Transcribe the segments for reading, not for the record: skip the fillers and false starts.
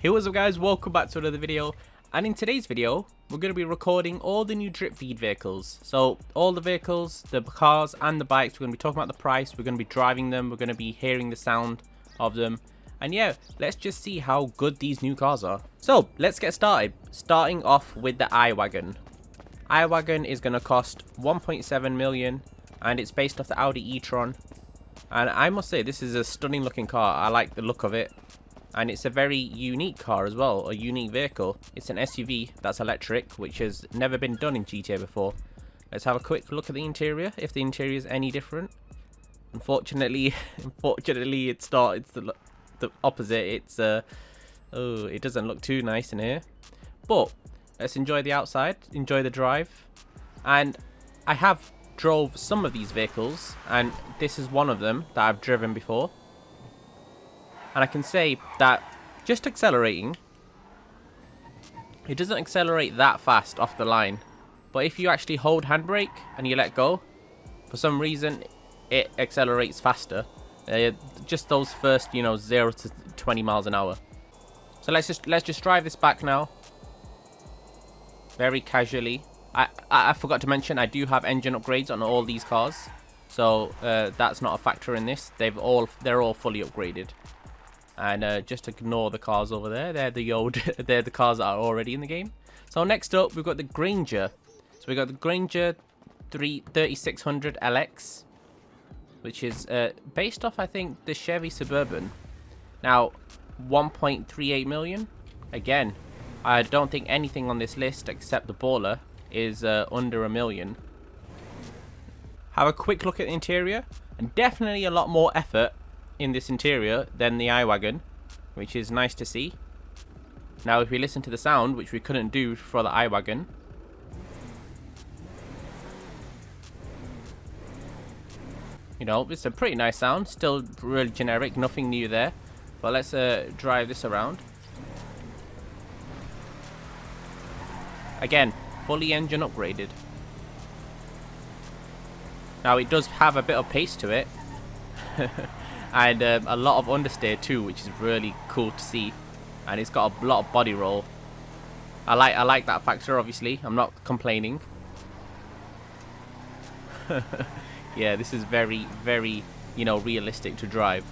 Hey, what's up guys, welcome back to another video, and in today's video we're going to be recording all the new drip feed vehicles. So all the vehicles, the cars and the bikes, we're going to be talking about the price, we're going to be driving them, we're going to be hearing the sound of them, and yeah, let's just see how good these new cars are. So let's get started, starting off with the iWagon. iWagon is going to cost 1.7 million and it's based off the Audi e-tron, and I must say this is a stunning looking car. I like the look of it. And it's a very unique car as well, a unique vehicle. It's an SUV that's electric, which has never been done in GTA before. Let's have a quick look at the interior, if the interior is any different. Unfortunately, it's not. It's the opposite. It's oh, it doesn't look too nice in here. But let's enjoy the outside, enjoy the drive. And I have drove some of these vehicles, and this is one of them that I've driven before. And I can say that just accelerating, it doesn't accelerate that fast off the line. But if you actually hold handbrake and you let go, for some reason, it accelerates faster. Just those first, 0 to 20 miles an hour. So let's just drive this back now. Very casually. I forgot to mention, I do have engine upgrades on all these cars. So that's not a factor in this. They're all fully upgraded. And just ignore the cars over there. They're the cars that are already in the game. So next up, we've got the Granger. So we've got the Granger 3600 LX, which is based off, I think, the Chevy Suburban. Now, 1.38 million. Again, I don't think anything on this list except the Baller is under a million. Have a quick look at the interior, and definitely a lot more effort in this interior than the iWagon, which is nice to see. Now if we listen to the sound, which we couldn't do for the iWagon, it's a pretty nice sound, still really generic, nothing new there. But let's drive this around. Again, fully engine upgraded. Now it does have a bit of pace to it. And a lot of understeer too, which is really cool to see. And it's got a lot of body roll. I like that factor, obviously. I'm not complaining. Yeah, this is very, very, realistic to drive.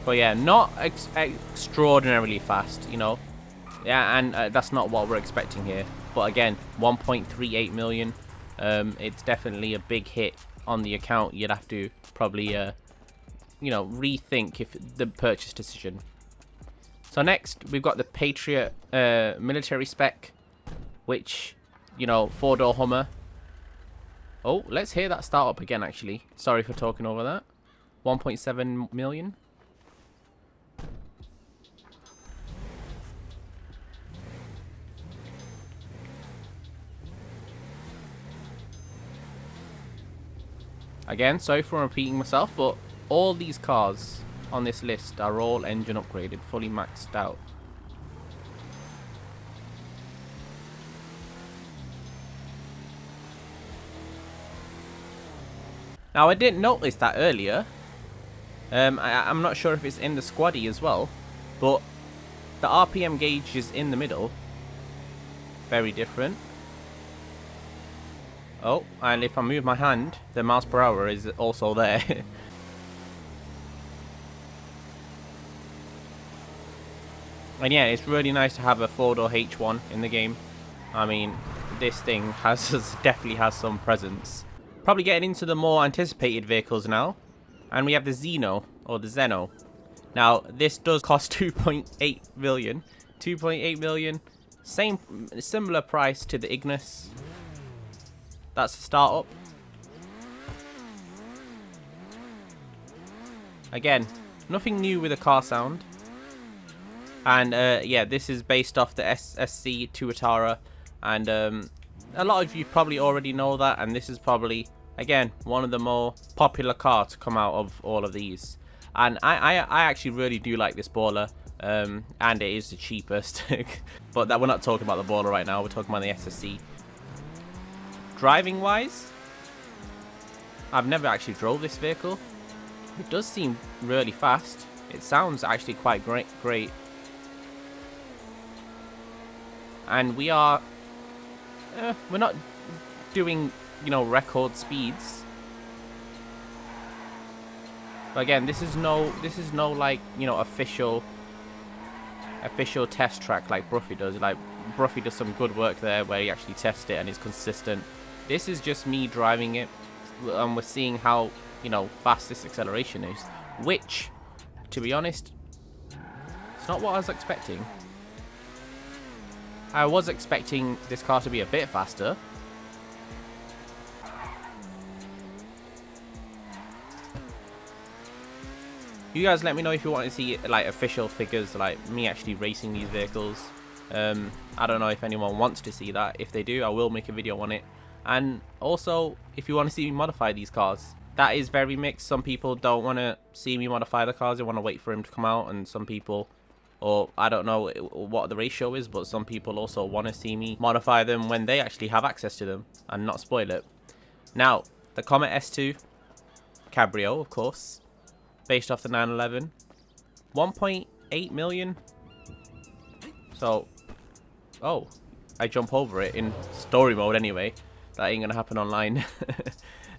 But yeah, not extraordinarily fast, Yeah, and that's not what we're expecting here. But again, 1.38 million. It's definitely a big hit on the account. You'd have to probably, rethink if the purchase decision. So next, we've got the Patriot military spec, which, 4-door Hummer. Oh, let's hear that start up again, actually. Sorry for talking over that. 1.7 million. Again, sorry for repeating myself, but all these cars on this list are all engine upgraded, fully maxed out. Now, I didn't notice that earlier. I'm not sure if it's in the squaddy as well, but the RPM gauge is in the middle. Very different. Oh, and if I move my hand, the miles per hour is also there. And yeah, it's really nice to have a 4-door H1 in the game. I mean, this thing definitely has some presence. Probably getting into the more anticipated vehicles now. And we have the Xeno, or the Xeno. Now, this does cost 2.8 million. 2.8 million. Similar price to the Ignis. That's the startup. Again, nothing new with the car sound. And yeah, this is based off the SSC Tuatara. And a lot of you probably already know that. And this is probably, again, one of the more popular cars to come out of all of these. And I actually really do like this Baller. And it is the cheapest. But we're not talking about the Baller right now. We're talking about the SSC. Driving wise, I've never actually drove this vehicle. It does seem really fast. It sounds actually quite great. And we are, we're not doing, you know, record speeds. But again, this is no like, you know, official test track like Bruffy does. Like Bruffy does some good work there where he actually tests it and is consistent. This is just me driving it, and we're seeing how, you know, fast this acceleration is, which, to be honest, it's not what I was expecting. I was expecting this car to be a bit faster. You guys let me know if you want to see like official figures, like me actually racing these vehicles. I don't know if anyone wants to see that. If they do, I will make a video on it. And also, if you want to see me modify these cars, that is very mixed. Some people don't want to see me modify the cars. They want to wait for him to come out. And some people, or I don't know what the ratio is, but some people also want to see me modify them when they actually have access to them and not spoil it. Now, the Comet S2 Cabrio, of course, based off the 911, 1.8 million. So, oh, I jump over it in story mode anyway. That ain't gonna happen online.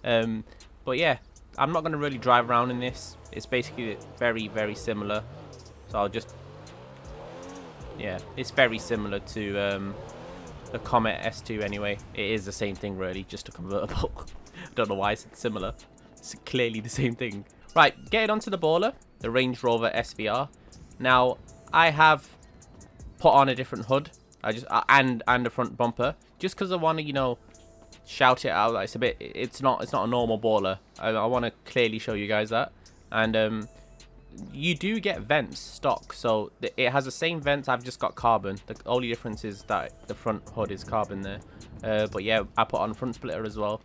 But yeah, I'm not gonna really drive around in this. It's basically very, very similar. So I'll just, yeah, it's very similar to the Comet S2 anyway. It is the same thing really, just a convertible. I don't know why it's similar. It's clearly the same thing. Right, getting onto the baller, the Range Rover SVR. Now, I have put on a different hood, and a front bumper, just because I want to, you know, shout it out. Like it's not a normal baller. I want to clearly show you guys that. And you do get vents stock, so it has the same vents. I've just got carbon. The only difference is that the front hood is carbon there. But yeah, I put on front splitter as well,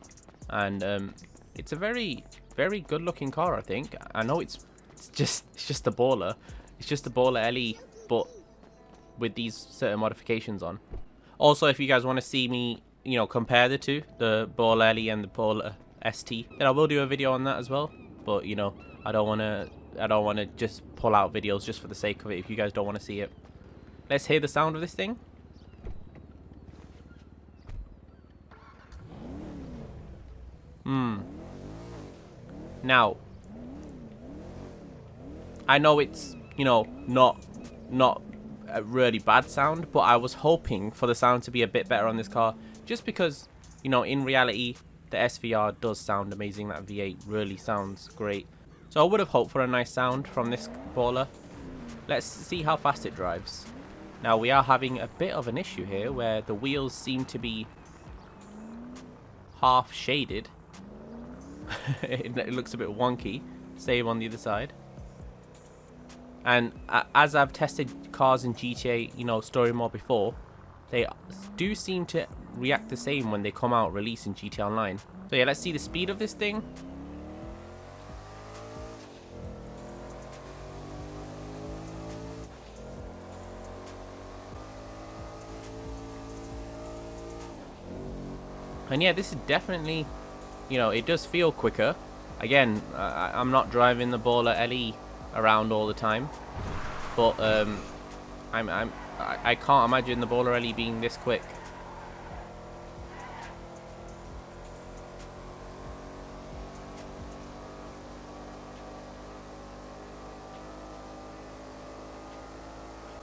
and it's a very good looking car. I think. I know it's just a baller. It's just a baller LE, but with these certain modifications on. Also, if you guys want to see me, you know, compare the two, the baller LE and the baller ST, then I will do a video on that as well. But you know, I don't want to just pull out videos just for the sake of it if you guys don't want to see it. Let's hear the sound of this thing. Now, I know it's, you know, not a really bad sound, but I was hoping for the sound to be a bit better on this car, just because, you know, in reality, the SVR does sound amazing. That V8 really sounds great. So I would have hoped for a nice sound from this baller. Let's see how fast it drives. Now, we are having a bit of an issue here where the wheels seem to be half shaded. It looks a bit wonky. Same on the other side. And as I've tested cars in GTA, you know, story mode before, they do seem to react the same when they come out release in GTA Online. So yeah, let's see the speed of this thing. And yeah, this is definitely, you know, it does feel quicker. Again, I'm not driving the baller LE around all the time, but I can't imagine the baller LE being this quick.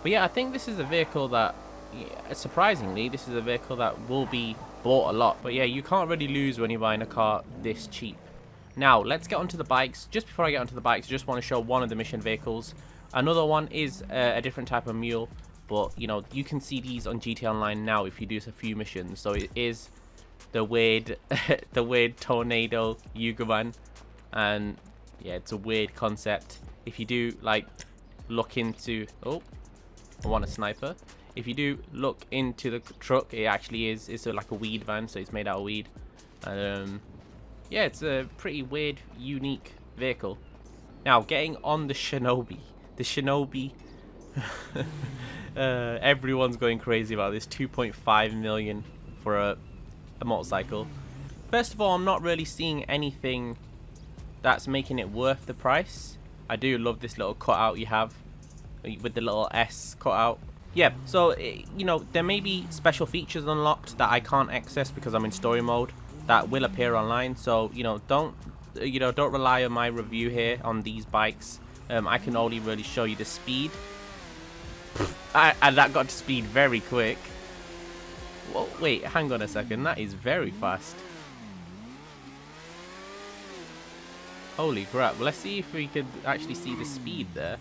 But yeah, I think this is a vehicle that, yeah, surprisingly, this is a vehicle that will be bought a lot. But yeah, you can't really lose when you're buying a car this cheap. Now, let's get onto the bikes. Just before I get onto the bikes, I just want to show one of the mission vehicles. Another one is a different type of mule, but, you know, you can see these on GTA Online now if you do a few missions. So it is the weird, the weird tornado Yugoban, and yeah, it's a weird concept. If you do, like, look into... Oh, I want a sniper. If you do look into the truck, it actually is, it's like a weed van, so it's made out of weed. And yeah, it's a pretty weird, unique vehicle. Now, getting on the Shinobi. The Shinobi, everyone's going crazy about this. 2.5 million for a motorcycle. First of all, I'm not really seeing anything that's making it worth the price. I do love this little cutout you have with the little S cutout. Yeah, so, you know, there may be special features unlocked that I can't access because I'm in story mode that will appear online. So, you know, don't rely on my review here on these bikes. I can only really show you the speed. And that got to speed very quick. Whoa, wait, hang on a second. That is very fast. Holy crap. Let's see if we could actually see the speed there.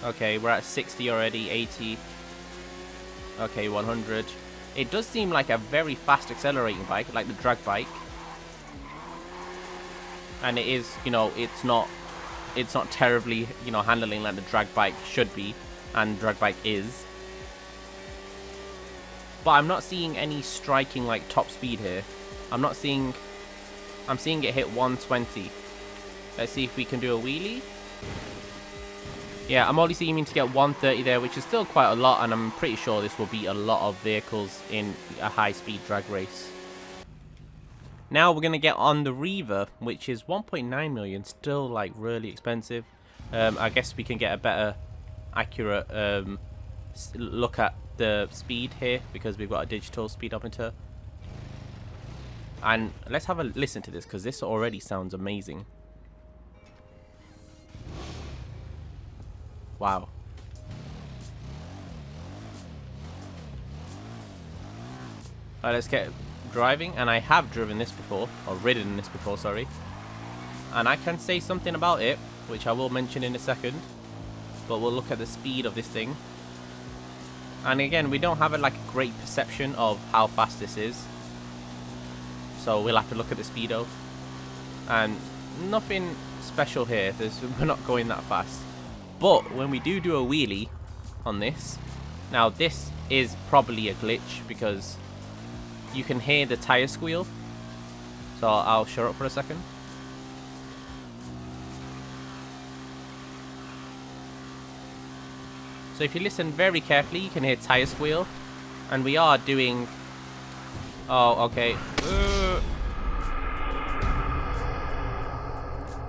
Okay, we're at 60 already, 80. Okay, 100. It does seem like a very fast accelerating bike, like the drag bike. And it is, you know, it's not terribly, you know, handling like the drag bike should be, and drag bike is. But I'm not seeing any striking like top speed here. I'm seeing it hit 120. Let's see if we can do a wheelie. Yeah, I'm only seeming to get 130 there, which is still quite a lot, and I'm pretty sure this will beat a lot of vehicles in a high-speed drag race. Now we're going to get on the Reever, which is 1.9 million, still like really expensive. I guess we can get a better accurate look at the speed here because we've got a digital speedometer. And let's have a listen to this because this already sounds amazing. Wow. Alright, let's get driving. And I have driven this before, or ridden this before, sorry. And I can say something about it, which I will mention in a second. But we'll look at the speed of this thing. And again, we don't have like a great perception of how fast this is. So we'll have to look at the speedo. And nothing special here. We're not going that fast. But when we do a wheelie on this, now this is probably a glitch because you can hear the tire squeal. So I'll shut up for a second. So if you listen very carefully, you can hear tire squeal. And we are doing... Oh, okay.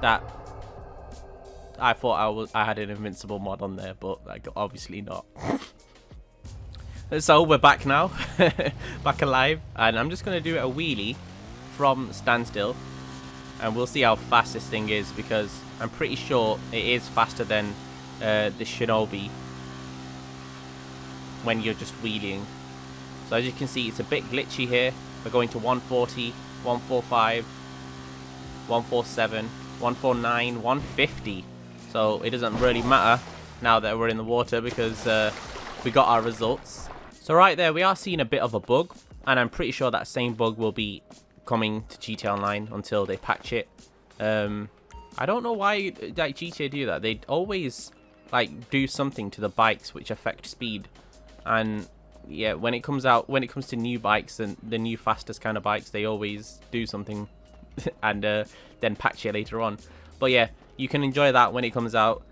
That... I thought I had an invincible mod on there, but like, obviously not. So we're back now, back alive, and I'm just going to do a wheelie from standstill, and we'll see how fast this thing is because I'm pretty sure it is faster than the Shinobi when you're just wheeling. So as you can see, it's a bit glitchy here. We're going to 140, 145, 147, 149, 150. So it doesn't really matter now that we're in the water because we got our results. So right there, we are seeing a bit of a bug. And I'm pretty sure that same bug will be coming to GTA Online until they patch it. I don't know why like GTA do that. They always like do something to the bikes which affect speed. And yeah, when it comes to new bikes and the new fastest kind of bikes, they always do something and then patch it later on. But yeah, you can enjoy that when it comes out.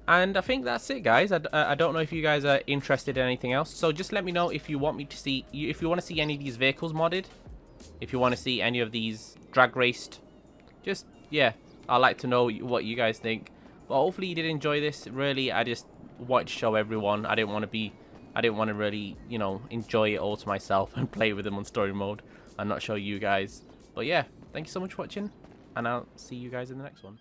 And I think that's it, guys. I don't know if you guys are interested in anything else. So just let me know if you want me to see, if you want to see any of these vehicles modded, if you want to see any of these drag raced. Just, yeah, I'd like to know what you guys think. But hopefully you did enjoy this. Really, I just wanted to show everyone. I didn't want to really, you know, enjoy it all to myself and play with them on story mode and not show you guys. But yeah, thank you so much for watching, and I'll see you guys in the next one.